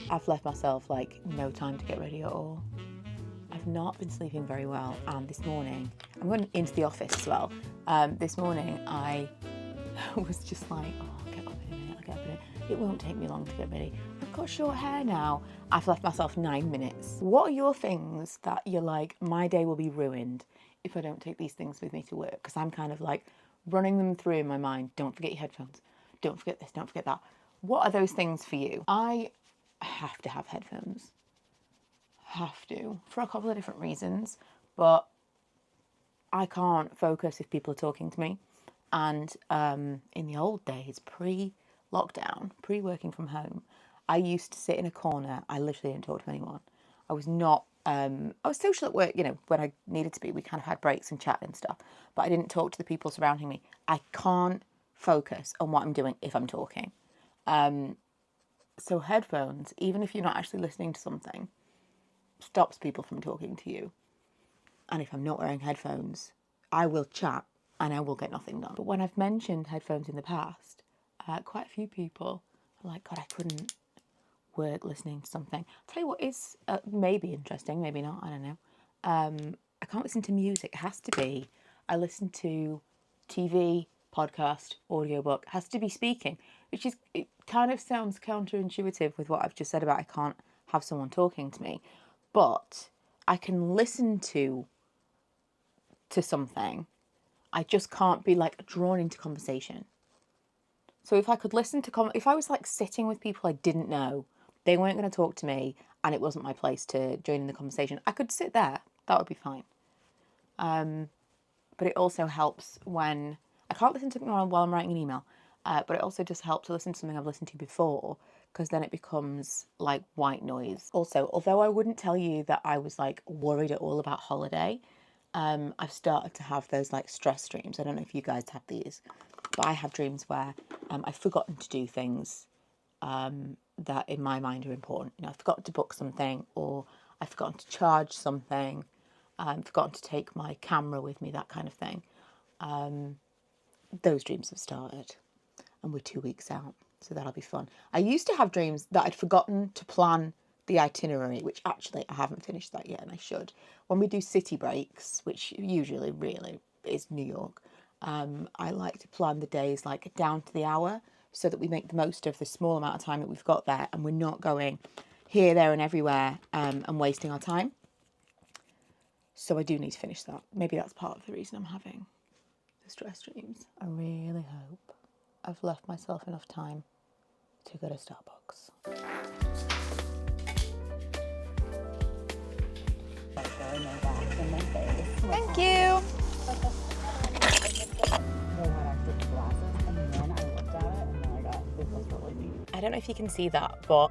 I've left myself like no time to get ready at all. I've not been sleeping very well, and this morning, I'm going into the office as well. This morning I was just like, oh, I'll get up in a minute, I'll get up in a minute. It won't take me long to get ready. I've got short hair now. I've left myself 9 minutes. What are your things that you're like, my day will be ruined if I don't take these things with me to work? Because I'm kind of like running them through in my mind. Don't forget your headphones. Don't forget this, don't forget that. What are those things for you? I have to have headphones. Have to, for a couple of different reasons, but I can't focus if people are talking to me. And in the old days, pre-lockdown, pre-working from home, I used to sit in a corner. I literally didn't talk to anyone. I was not, I was social at work, you know, when I needed to be. We kind of had breaks and chat and stuff, but I didn't talk to the people surrounding me. I can't focus on what I'm doing if I'm talking. So headphones, even if you're not actually listening to something, stops people from talking to you. And if I'm not wearing headphones, I will chat and I will get nothing done. But when I've mentioned headphones in the past, quite a few people are like, God, I couldn't work listening to something. I'll tell you what is maybe interesting, maybe not, I don't know. I can't listen to music. It has to be, I listen to TV, podcast, audiobook. It has to be speaking, which is, it kind of sounds counterintuitive with what I've just said about I can't have someone talking to me. But I can listen to something. I just can't be like drawn into conversation. So if I could listen to, if I was like sitting with people I didn't know, they weren't going to talk to me and it wasn't my place to join in the conversation, I could sit there. That would be fine. But it also helps when, I can't listen to something while I'm writing an email, but it also just helps to listen to something I've listened to before, because then it becomes like white noise. Also, although I wouldn't tell you that I was like worried at all about holiday, I've started to have those like stress dreams. I don't know if you guys have these, but I have dreams where I've forgotten to do things that in my mind are important. You know, I've forgotten to book something, or I've forgotten to charge something, I've forgotten to take my camera with me, that kind of thing. Those dreams have started, and we're 2 weeks out, so that'll be fun. I used to have dreams that I'd forgotten to plan the itinerary, which actually I haven't finished that yet, and I should. When we do city breaks, which usually really is New York, I like to plan the days like down to the hour, so that we make the most of the small amount of time that we've got there, and we're not going here, there and everywhere and wasting our time. So I do need to finish that. Maybe that's part of the reason I'm having the stress dreams. I really hope I've left myself enough time to go to Starbucks. Thank you. I don't know if you can see that, but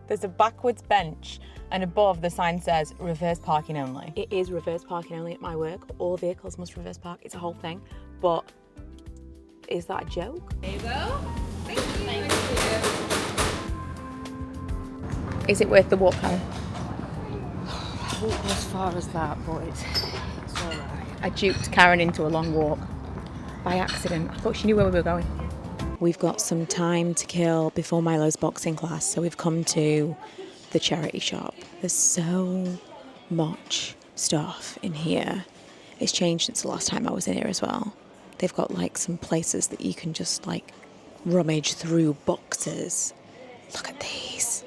there's a backwards bench, and above the sign says reverse parking only. It is reverse parking only at my work. All vehicles must reverse park. It's a whole thing. But is that a joke? There you go. Thank you. Is it worth the walk home? I won't go as far as that, but it's alright. I duped Karen into a long walk by accident. I thought she knew where we were going. We've got some time to kill before Milo's boxing class, so we've come to the charity shop. There's so much stuff in here. It's changed since the last time I was in here as well. They've got like some places that you can just like rummage through boxes. Look at these.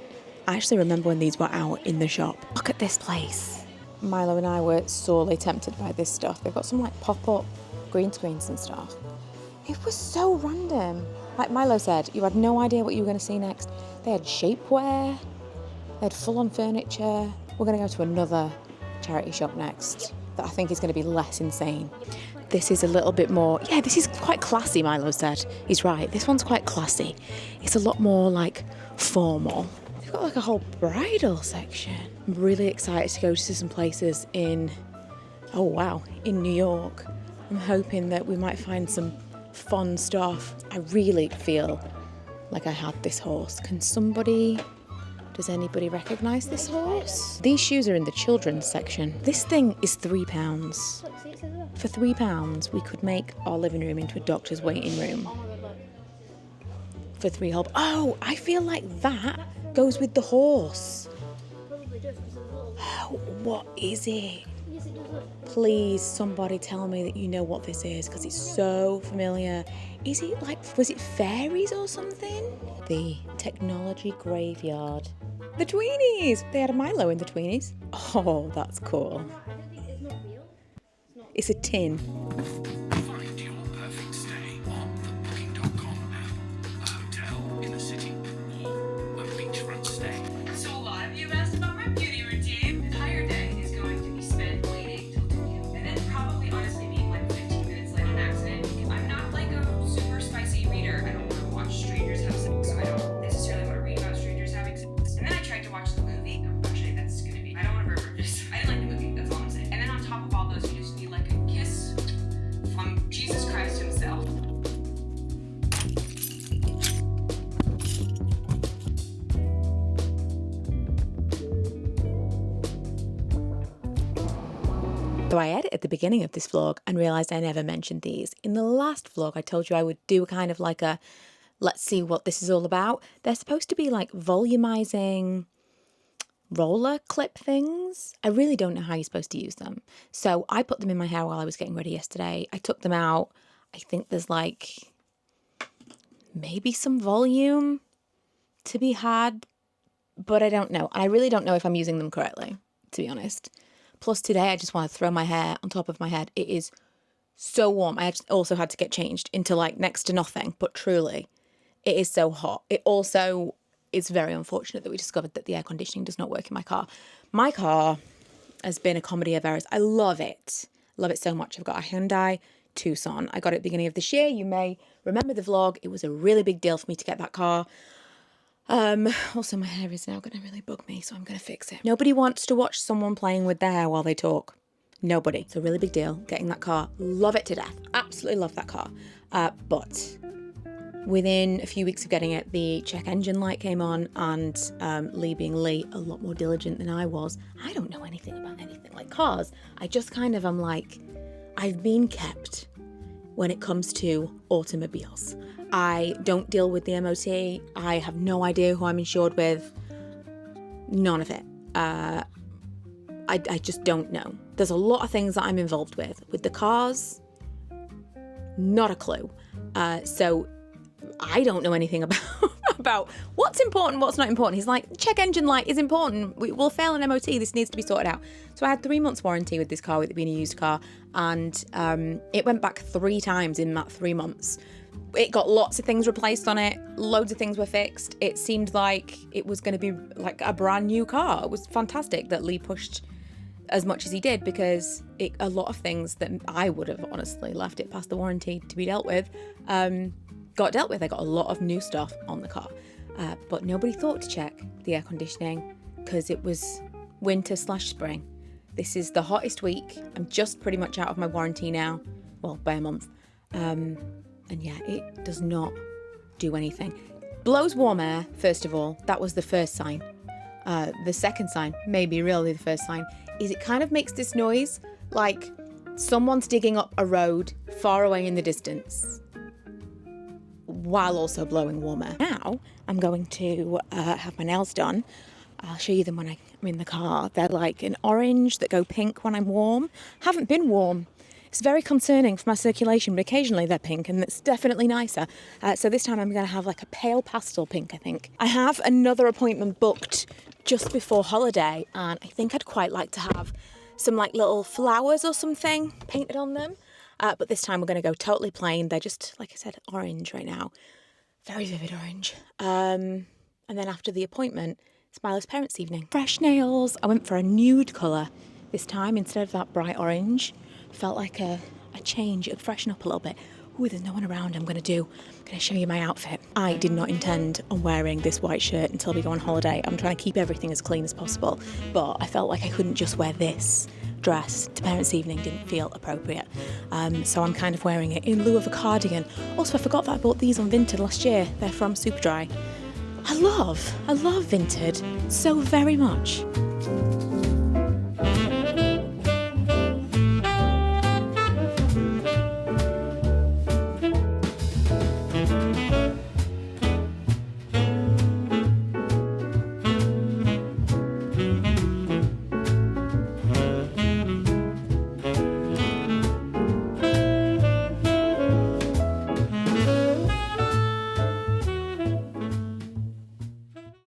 I actually remember when these were out in the shop. Look at this place. Milo and I were sorely tempted by this stuff. They've got some like pop-up green screens and stuff. It was so random. Like Milo said, you had no idea what you were going to see next. They had shapewear, they had full-on furniture. We're going to go to another charity shop next that I think is going to be less insane. This is a little bit more, yeah, this is quite classy, Milo said. He's right, this one's quite classy. It's a lot more like formal. They've got like a whole bridal section. I'm really excited to go to some places in, oh wow, in New York. I'm hoping that we might find some fun stuff. I really feel like I had this horse. Does anybody recognise this horse? These shoes are in the children's section. This thing is £3. For £3, we could make our living room into a doctor's waiting room. for 3 whole. Oh, I feel like that goes with the horse. Probably does, because there's a little... Oh, what is it? Yes, it does look. Please, somebody tell me that you know what this is, because it's so familiar. Is it like, was it fairies or something? The technology graveyard. The Tweenies! They had a Milo in the Tweenies. Oh, that's cool. I don't think it's not real. It's a tin. Find your perfect stay on the Booking.com app. A hotel in the city or a beachfront stay. So a lot of you asked about my beauty routine. The entire day is going to be spent waiting till 2 p.m. and then probably honestly being like 15 minutes late on accident. I'm not like a super spicy reader. I don't want to watch strangers have sex, so I don't necessarily want to read about strangers having sex. And then I tried to watch the movie. Actually, that's gonna be. I don't want to ruin this. I didn't like the movie. That's all I'm saying. And then on top of all those, you just need like a kiss from Jesus Christ himself. So I edited at the beginning of this vlog and realised I never mentioned these. In the last vlog, I told you I would do kind of like a, let's see what this is all about. They're supposed to be like volumizing roller clip things. I really don't know how you're supposed to use them. So I put them in my hair while I was getting ready yesterday. I took them out. I think there's like maybe some volume to be had, but I don't know. I really don't know if I'm using them correctly, to be honest. Plus today I just want to throw my hair on top of my head. It is so warm. I also had to get changed into like next to nothing, but truly it is so hot. It also is very unfortunate that we discovered that the air conditioning does not work in my car. My car has been a comedy of errors. I love it. Love it so much. I've got a Hyundai Tucson. I got it at the beginning of this year. You may remember the vlog. It was a really big deal for me to get that car. Also my hair is now going to really bug me, so I'm going to fix it. Nobody wants to watch someone playing with their hair while they talk. Nobody. It's a really big deal getting that car. Love it to death. Absolutely love that car. But within a few weeks of getting it, the check engine light came on, and Lee being Lee, a lot more diligent than I was. I don't know anything about anything like cars. I just kind of am like, I've been kept when it comes to automobiles. I don't deal with the MOT. I have no idea who I'm insured with. None of it. I just don't know. There's a lot of things that I'm involved with. With the cars, not a clue. So I don't know anything about what's important, what's not important. He's like, check engine light is important. We'll fail an MOT. This needs to be sorted out. So I had 3 months warranty with this car, with it being a used car. And it went back 3 times in that 3 months. It got lots of things replaced on it. Loads of things were fixed. It seemed like it was going to be like a brand new car. It was fantastic that Lee pushed as much as he did, because a lot of things that I would have honestly left it past the warranty to be dealt with, got dealt with. I got a lot of new stuff on the car, but nobody thought to check the air conditioning because it was winter/spring. This is the hottest week. I'm just pretty much out of my warranty now, well, by a month. And yeah, it does not do anything. Blows warm air, first of all. That was the first sign. The second sign, maybe really the first sign, is it kind of makes this noise like someone's digging up a road far away in the distance while also blowing warm air. Now I'm going to have my nails done. I'll show you them when I'm in the car. They're like an orange that go pink when I'm warm. Haven't been warm. It's very concerning for my circulation, but occasionally they're pink, and it's definitely nicer. So this time I'm going to have like a pale pastel pink, I think. I have another appointment booked just before holiday, and I think I'd quite like to have some like little flowers or something painted on them. But this time we're going to go totally plain. They're just, like I said, orange right now. Very vivid orange. And then after the appointment, it's Milo's parents' evening. Fresh nails. I went for a nude colour this time instead of that bright orange. Felt like a change. It would freshen up a little bit. Ooh, there's no one around. I'm going to show you my outfit. I did not intend on wearing this white shirt until we go on holiday. I'm trying to keep everything as clean as possible, but I felt like I couldn't just wear this dress to parents' evening. Didn't feel appropriate. So I'm kind of wearing it in lieu of a cardigan. Also, I forgot that I bought these on Vinted last year. They're from Superdry. I love Vinted so very much.